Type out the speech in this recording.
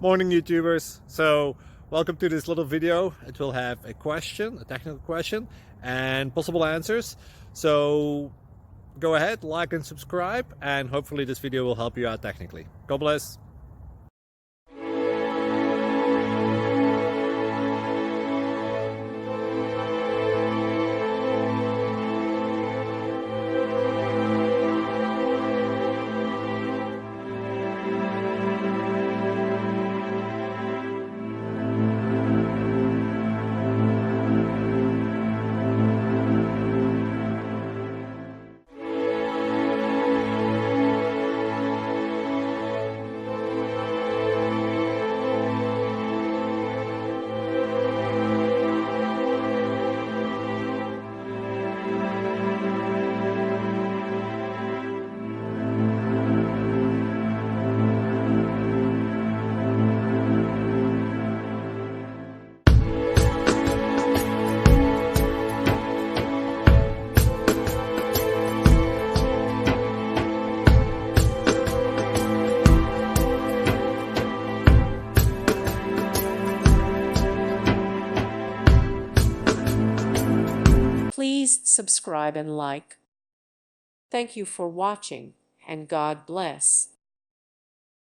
Morning YouTubers. So welcome to this little video. It will have a question, a technical question, and possible answers. So go ahead, like and subscribe, and hopefully this video will help you out technically. God bless. Please subscribe and like. Thank you for watching, and God bless.